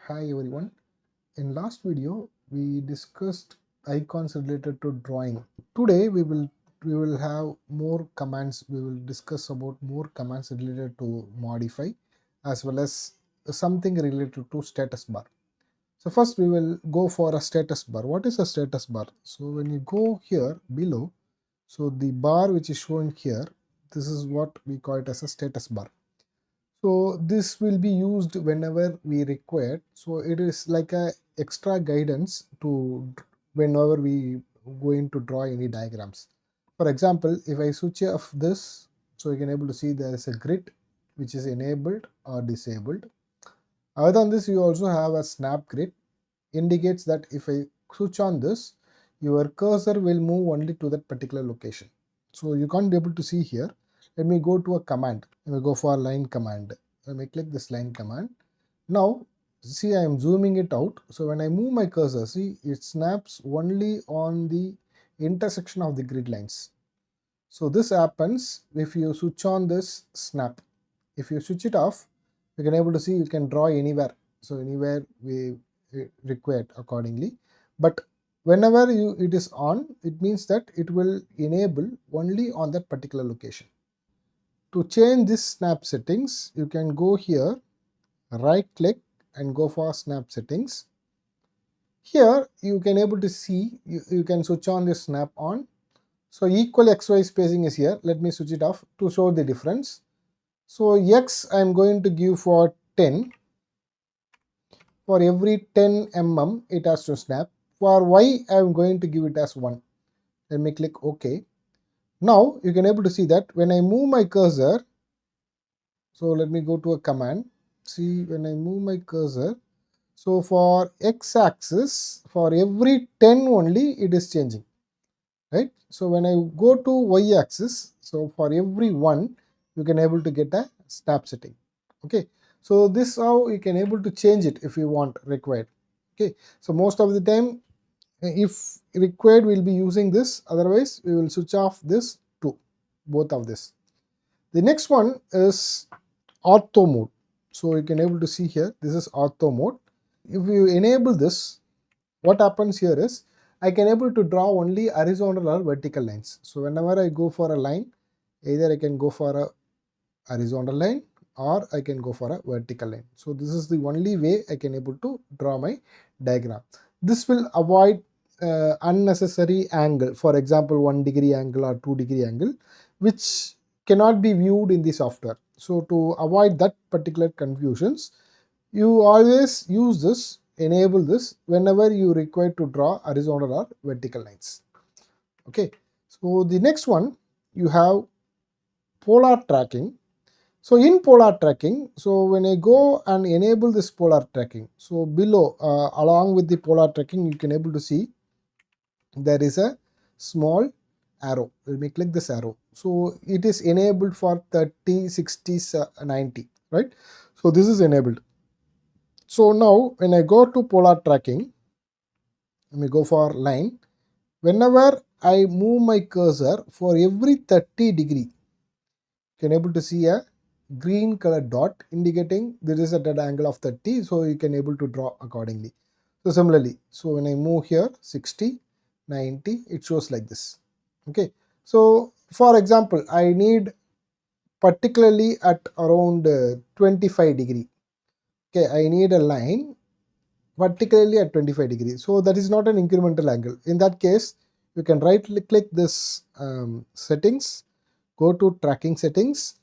Hi everyone. In last video we discussed icons related to drawing. Today we will have more commands. We will discuss about more commands related to modify as well as something related to status bar. So first we will go for a status bar. What is a status bar? So when you go here below, so the bar which is shown here, this is what we call it as a status bar. So this will be used whenever we require. So it is like a extra guidance to whenever we going to draw any diagrams. For example, if I switch off this, so you can able to see there is a grid which is enabled or disabled. Other than this, you also have a snap grid, indicates that if I switch on this, your cursor will move only to that particular location. So you can't be able to see here. Let me go to a command. Let me go for line command. Let me click this line command. Now see, I am zooming it out. So when I move my cursor, see, it snaps only on the intersection of the grid lines. So this happens if you switch on this snap. If you switch it off, you can able to see you can draw anywhere. So anywhere we required accordingly. But whenever it is on, it means that it will enable only on that particular location. To change this snap settings, you can go here, right click and go for snap settings. Here you can able to see you can switch on this snap on. So equal XY spacing is here. Let me switch it off to show the difference. So X I am going to give for 10. For every 10 mm it has to snap. For Y I am going to give it as 1. Let me click OK. Now you can able to see that when I move my cursor, so let me go to a command. See, when I move my cursor, so for X axis, for every 10 only it is changing, right? So when I go to Y axis, so for every 1 you can able to get a snap setting. Okay, so this how you can able to change it if you want required. Okay, so most of the time if required we'll be using this, otherwise we will switch off this too, both of this. The next one is auto mode. So you can able to see here, this is auto mode. If you enable this, what happens here is I can able to draw only horizontal or vertical lines. So whenever I go for a line, either I can go for a horizontal line or I can go for a vertical line. So this is the only way I can able to draw my diagram. This will avoid unnecessary angle, for example 1 degree angle or 2 degree angle, which cannot be viewed in the software. So to avoid that particular confusions, you always use this, enable this whenever you require to draw horizontal or vertical lines. Okay, so the next one you have polar tracking. So in polar tracking, so when I go and enable this polar tracking, so below along with the polar tracking you can able to see there is a small arrow. Let me click this arrow. So it is enabled for 30, 60, 90, right? So this is enabled. So now when I go to polar tracking, let me go for line. Whenever I move my cursor, for every 30 degree, you can able to see a green color dot indicating there is a dead angle of 30, so you can able to draw accordingly. So similarly, so when I move here 60, 90, it shows like this. Okay, so for example, I need particularly at around 25 degree. Okay, I need a line particularly at 25 degrees. So that is not an incremental angle. In that case, you can right click this settings, go to tracking settings.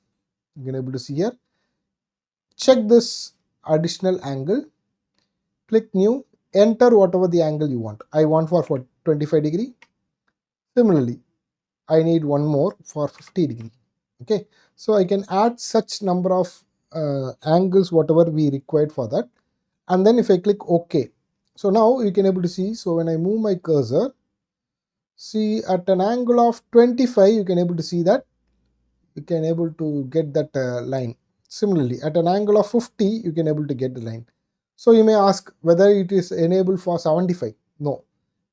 You can able to see here. Check this additional angle, click new, enter whatever the angle you want. I want for 25 degree. Similarly, I need one more for 50 degree. Okay, so I can add such number of angles whatever we required for that, and then if I click OK, so now you can able to see. So when I move my cursor, see at an angle of 25 you can able to see that you can able to get that line. Similarly, at an angle of 50 you can able to get the line. So you may ask whether it is enabled for 75. No,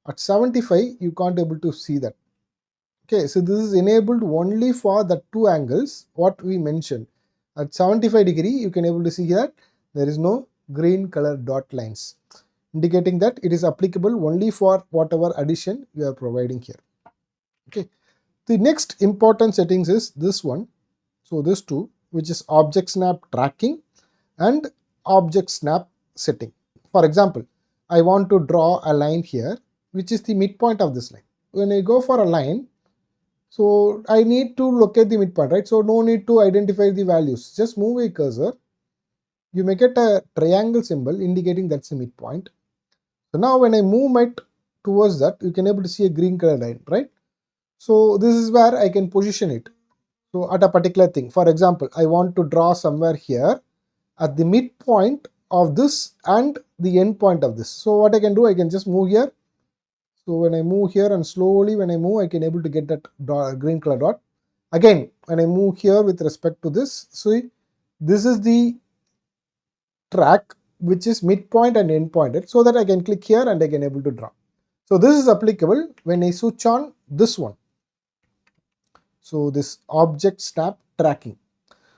at 75 you can't able to see that. Okay, so this is enabled only for the two angles what we mentioned. At 75 degree you can able to see that there is no green color dot lines, indicating that it is applicable only for whatever addition you are providing here. Okay. The next important settings is this one. So this two, which is object snap tracking and object snap setting. For example, I want to draw a line here, which is the midpoint of this line. When I go for a line, so I need to locate the midpoint, right? So no need to identify the values. Just move a cursor. You make it a triangle symbol indicating that's the midpoint. So now when I move it towards that, you can able to see a green color line, right? So this is where I can position it. So at a particular thing, for example, I want to draw somewhere here at the midpoint of this and the end point of this. So what I can do, I can just move here. So when I move here and slowly when I move, I can able to get that green color dot. Again, when I move here with respect to this, see, this is the track which is midpoint and end pointed, so that I can click here and I can able to draw. So this is applicable when I switch on this one. So this object snap tracking.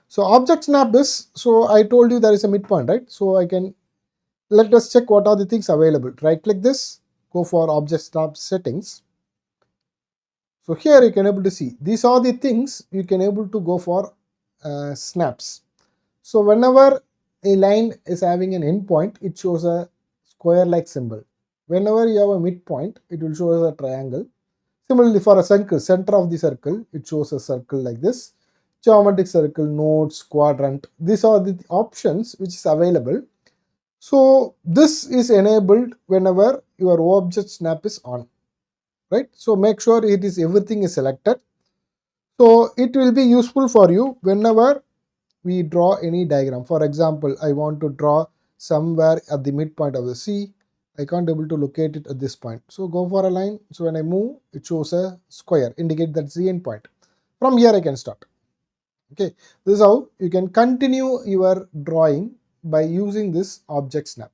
So object snap is, so I told you there is a midpoint, right? So I can, let us check what are the things available. Right click this, go for object snap settings. So here you can able to see these are the things you can able to go for snaps. So whenever a line is having an endpoint, it shows a square like symbol. Whenever you have a midpoint, it will show as a triangle. Similarly, for a circle, center of the circle, it shows a circle like this. Geometric circle, nodes, quadrant. These are the options which is available. So this is enabled whenever your object snap is on, right? So make sure it is everything is selected. So it will be useful for you whenever we draw any diagram. For example, I want to draw somewhere at the midpoint of the C. I can't able to locate it at this point. So go for a line. So when I move, it shows a square, indicate that's the end point. From here I can start. Okay, this is how you can continue your drawing by using this object snap.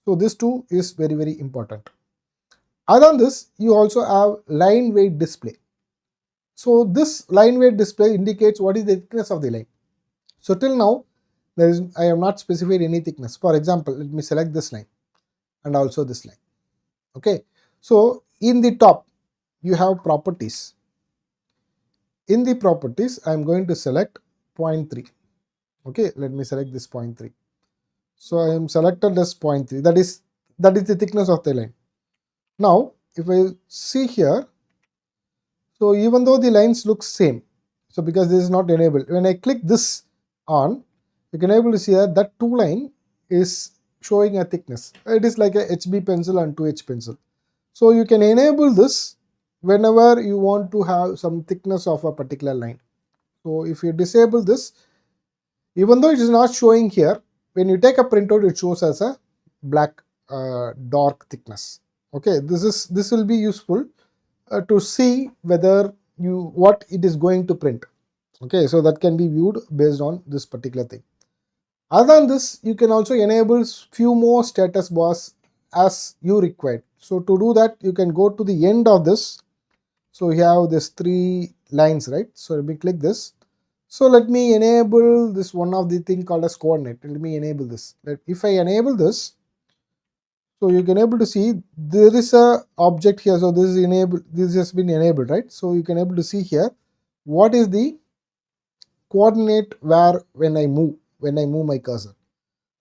So this too is very important. Other than this, you also have line weight display. So this line weight display indicates what is the thickness of the line. So till now, I have not specified any thickness. For example, let me select this line and also this line. Okay. So in the top, you have properties. In the properties, I am going to select 0.3. Okay, let me select this 0.3. So I am selected this 0.3. That is the thickness of the line. Now, if I see here, so even though the lines look same, so because this is not enabled, when I click this on, you can able to see that two line is showing a thickness. It is like a HB pencil and 2H pencil. So you can enable this whenever you want to have some thickness of a particular line. So if you disable this, even though it is not showing here, when you take a printout, it shows as a black dark thickness. Okay, this will be useful to see whether what it is going to print. Okay, so that can be viewed based on this particular thing. Other than this, you can also enable few more status bars as you require. So to do that, you can go to the end of this. So you have this 3 lines, right? So let me click this. So let me enable this one of the thing called as coordinate. Let me enable this. If I enable this, so you can able to see there is a object here. So this is enabled. This has been enabled, right? So you can able to see here what is the coordinate where when I move my cursor,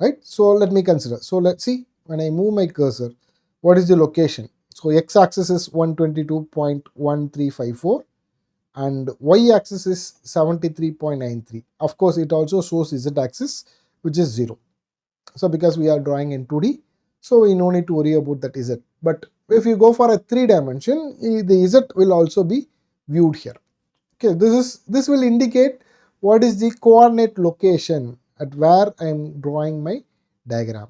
right? So let me consider. So let's see when I move my cursor, what is the location? So x-axis is 122.1354 and y-axis is 73.93. Of course, it also shows z-axis which is 0. So because we are drawing in 2D, so we no need to worry about that z. But if you go for a 3 dimension, the z will also be viewed here. Okay, this will indicate what is the coordinate location at where I am drawing my diagram,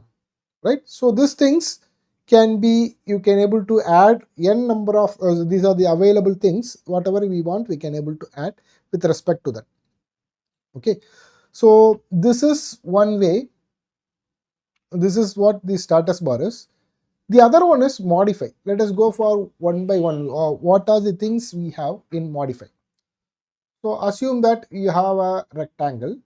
right? So these things can be, you can able to add n number of these are the available things, whatever we want we can able to add with respect to that. Okay, so this is one way. This is what the status bar is. The other one is modify. Let us go for one by one. What are the things we have in modify? So assume that you have a rectangle.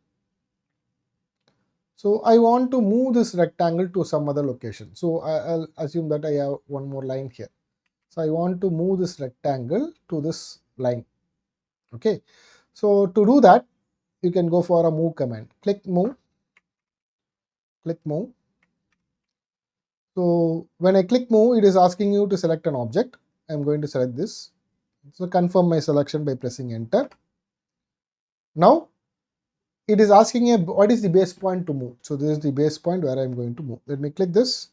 So I want to move this rectangle to some other location. So I'll assume that I have one more line here. So I want to move this rectangle to this line. Okay. So to do that, you can go for a move command. Click move, click move. So when I click move, it is asking you to select an object. I'm going to select this. So confirm my selection by pressing enter. Now it is asking a what is the base point to move. So this is the base point where I'm going to move. Let me click this.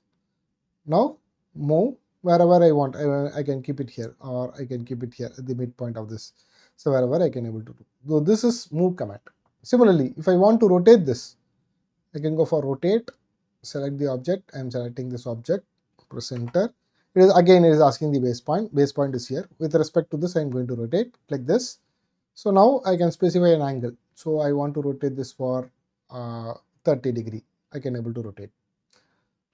Now move wherever I want. I can keep it here, or I can keep it here at the midpoint of this. So wherever I can able to do. So this is move command. Similarly, if I want to rotate this, I can go for rotate, select the object. I am selecting this object, press enter. It is asking the base point. Base point is here. With respect to this, I am going to rotate. Click this. So now I can specify an angle. So I want to rotate this for 30°. I can able to rotate.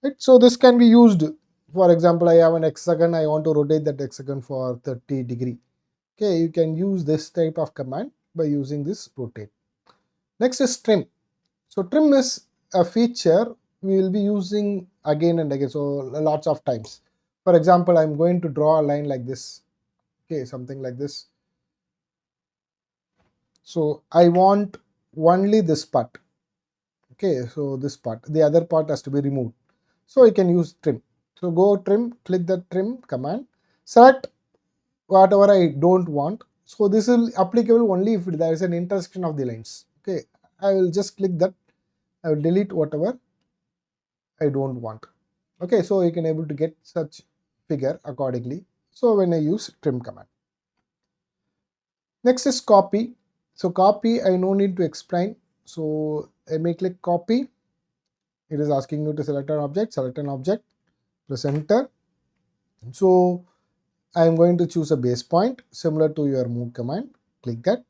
Right? So this can be used. For example, I have an hexagon. I want to rotate that hexagon for 30°. Okay, you can use this type of command by using this rotate. Next is trim. So trim is a feature we will be using again and again. So lots of times. For example, I'm going to draw a line like this. Okay, something like this. So I want only this part. Okay, so this part, the other part has to be removed. So I can use trim. So go trim, click the trim command, select whatever I don't want. So this is applicable only if there is an intersection of the lines. Okay, I will just click that. I will delete whatever I don't want. Okay, so you can able to get such figure accordingly. So when I use trim command. Next is copy. So copy, I no need to explain. So I may click copy. It is asking you to select an object, press enter. So I am going to choose a base point similar to your move command. Click that.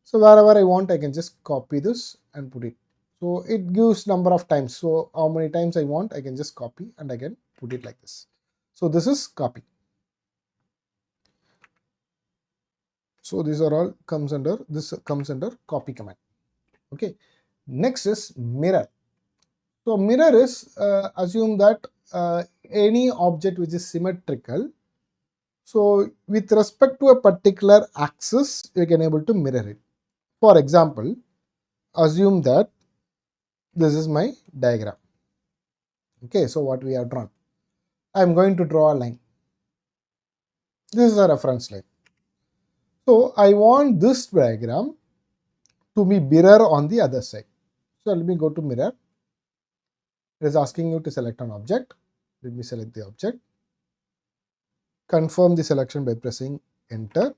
So wherever I want, I can just copy this and put it. So it gives number of times. So how many times I want, I can just copy and I can put it like this. So this is copy. So these are all comes under copy command. Okay. Next is mirror. So mirror is assume that any object which is symmetrical. So with respect to a particular axis, you can able to mirror it. For example, assume that this is my diagram. Okay, so what we have drawn. I am going to draw a line. This is a reference line. So I want this diagram to be mirror on the other side. So let me go to mirror. It is asking you to select an object. Let me select the object. Confirm the selection by pressing enter.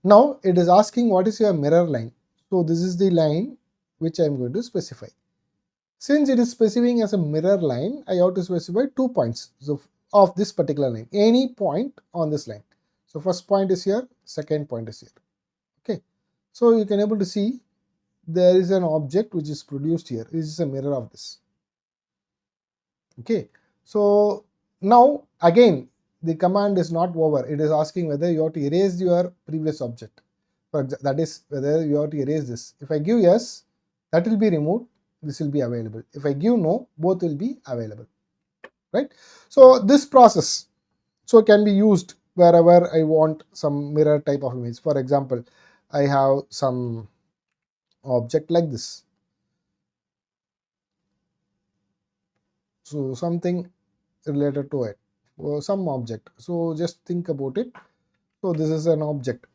Now it is asking what is your mirror line. So this is the line which I am going to specify. Since it is specifying as a mirror line, I have to specify 2 points of this particular line. Any point on this line. So first point is here, second point is here. Okay. So you can able to see there is an object which is produced here. This is a mirror of this. Okay. So now again the command is not over. It is asking whether you have to erase your previous object. That is whether you have to erase this. If I give yes, that will be removed. This will be available. If I give no, both will be available. Right. So this process can be used wherever I want some mirror type of image. For example, I have some object like this. So something related to it, or some object. So just think about it. So this is an object.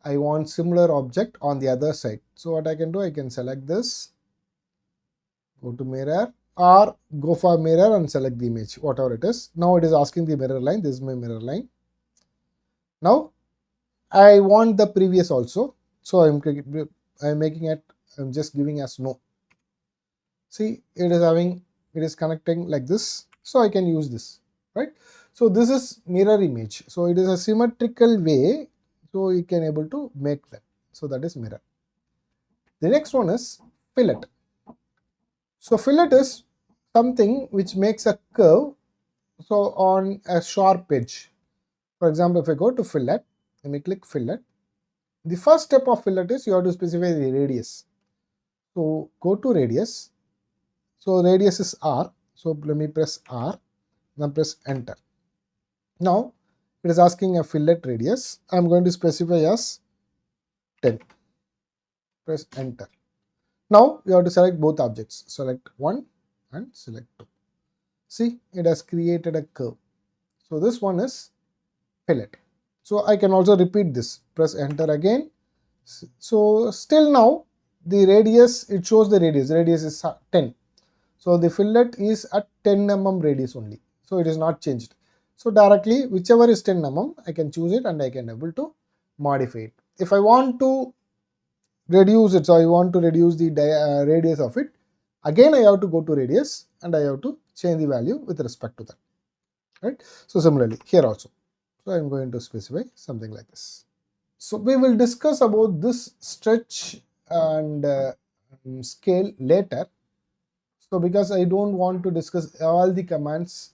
I want similar object on the other side. So what I can do, I can select this, go to mirror, or go for mirror and select the image, whatever it is. Now it is asking the mirror line. This is my mirror line. Now I want the previous also. So I'm making it, I'm just giving as no. See, it is connecting like this. So I can use this, right? So this is mirror image. So it is a symmetrical way. So you can able to make that. So that is mirror. The next one is fillet. So fillet is something which makes a curve. So on a sharp edge. For example, if I go to fillet, let me click fillet. The first step of fillet is you have to specify the radius. So go to radius, So radius is r. So let me press r, then press enter. Now it is asking a fillet radius. I am going to specify as 10. Press enter. Now you have to select both objects. Select one and select two. See, it has created a curve. So this one is fillet. So I can also repeat this. Press enter again. So still now the radius, it shows the radius. Radius is 10. So the fillet is at 10 mm radius only. So it is not changed. So directly whichever is 10 mm, I can choose it and I can able to modify it. If I want to reduce it, so I want to reduce the radius of it, again I have to go to radius and I have to change the value with respect to that, right? So similarly here also, so I am going to specify something like this. So we will discuss about this stretch and scale later. So because I don't want to discuss all the commands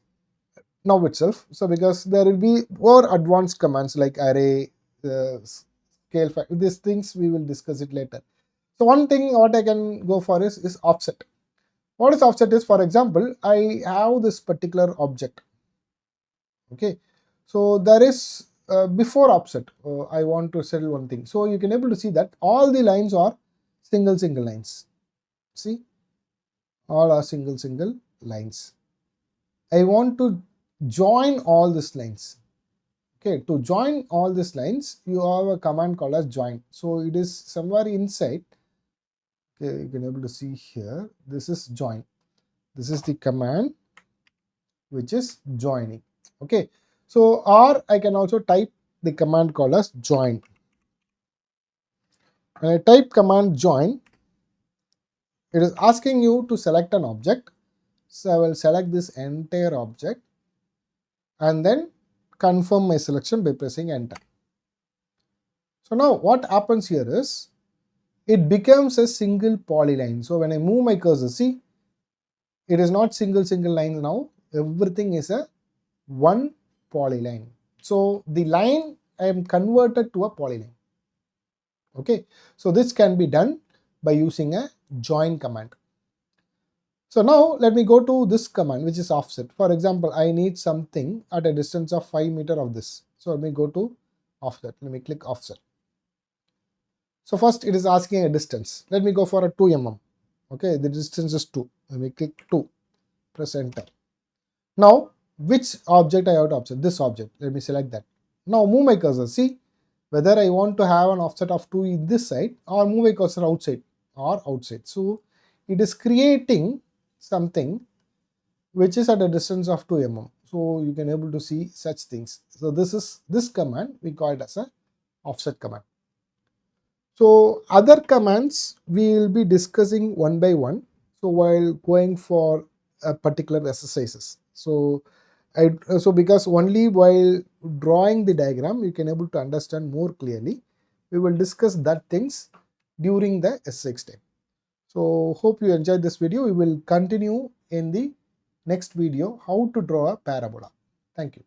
now itself, so because there will be more advanced commands like array, scale, these things we will discuss it later. So one thing what I can go for is offset. What is offset is, for example, I have this particular object. Okay, so there is before offset, I want to settle one thing. So you can able to see that all the lines are single lines. See, all are single lines. I want to join all these lines. Okay, to join all these lines, you have a command called as join. So it is somewhere inside. Okay, you can able to see here. This is join. This is the command which is joining. Okay, so or I can also type the command called as join. When I type command join, it is asking you to select an object. So I will select this entire object and then confirm my selection by pressing enter. So now what happens here is it becomes a single polyline. So when I move my cursor, see, it is not single line now. Everything is a one polyline. So the line I am converted to a polyline. Okay, so this can be done by using a join command. So now let me go to this command which is offset. For example, I need something at a distance of 5 meters of this. So let me go to offset. Let me click offset. So first it is asking a distance. Let me go for a 2 mm. Okay, the distance is 2. Let me click 2. Press enter. Now which object I have to offset? This object. Let me select that. Now move my cursor. See whether I want to have an offset of 2 in this side or move my cursor outside or outside. So it is creating something which is at a distance of 2 mm. So you can able to see such things. So this command we call it as a offset command. So other commands we will be discussing one by one. So while going for a particular exercises. So because only while drawing the diagram you can able to understand more clearly. We will discuss that things during the exercise time. So hope you enjoyed this video. We will continue in the next video how to draw a parabola. Thank you.